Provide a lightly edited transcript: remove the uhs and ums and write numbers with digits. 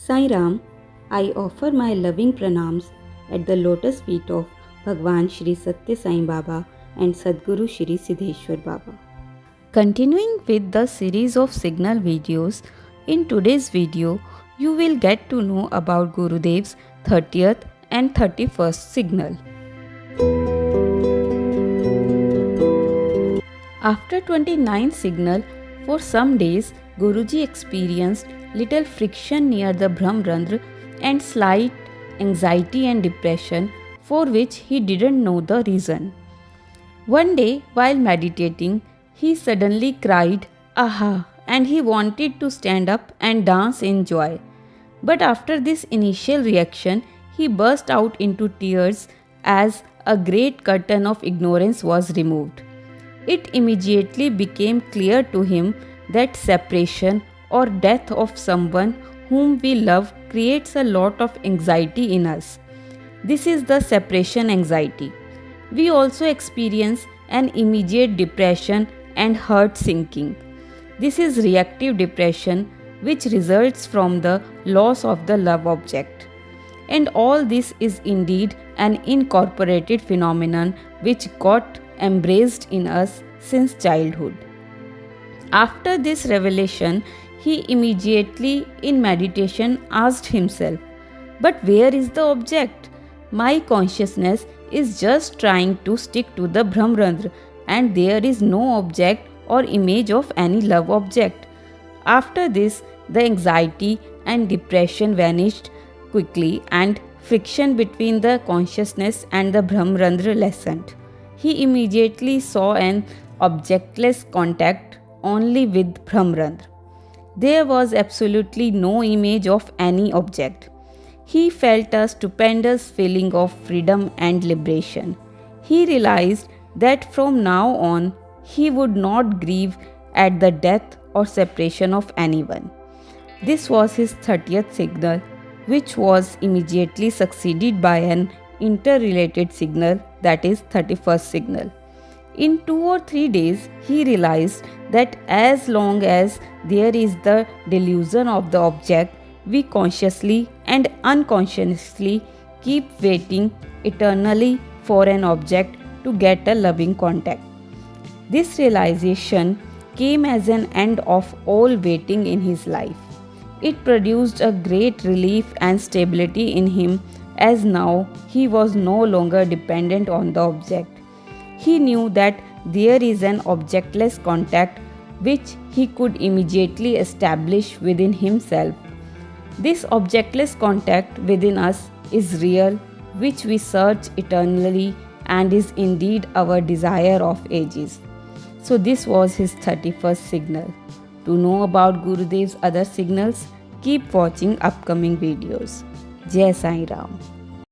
Sai Ram, I offer my loving pranams at the lotus feet of Bhagwan Shri Satya Sai Baba and Sadguru Shri Siddheshwar Baba. Continuing with the series of signal videos, in today's video, you will get to know about Gurudev's 30th and 31st signal. After 29th signal, for some days, Guruji experienced little friction near the Brahmarandra and slight anxiety and depression for which he didn't know the reason. One day, while meditating, he suddenly cried, "Aha!" and he wanted to stand up and dance in joy. But after this initial reaction, he burst out into tears as a great curtain of ignorance was removed. It immediately became clear to him that separation or death of someone whom we love creates a lot of anxiety in us. This is the separation anxiety. We also experience an immediate depression and heart sinking. This is reactive depression, which results from the loss of the love object. And all this is indeed an incorporated phenomenon which got embraced in us since childhood. After this revelation, he immediately in meditation asked himself, "But where is the object? My consciousness is just trying to stick to the Brahmarandra and there is no object or image of any love object." After this, the anxiety and depression vanished quickly and friction between the consciousness and the Brahmarandra lessened. He immediately saw an objectless contact only with Brahmarandra. There was absolutely no image of any object. He felt a stupendous feeling of freedom and liberation. He realized that from now on he would not grieve at the death or separation of anyone. This was his 30th signal, which was immediately succeeded by an interrelated signal, that is 31st signal. In 2 or 3 days, he realized that as long as there is the delusion of the object, we consciously and unconsciously keep waiting eternally for an object to get a loving contact. This realization came as an end of all waiting in his life. It produced a great relief and stability in him, as now he was no longer dependent on the object. He knew that there is an objectless contact which he could immediately establish within himself. This objectless contact within us is real, which we search eternally and is indeed our desire of ages. So this was his 31st signal. To know about Gurudev's other signals, keep watching upcoming videos. Jai Sai Ram.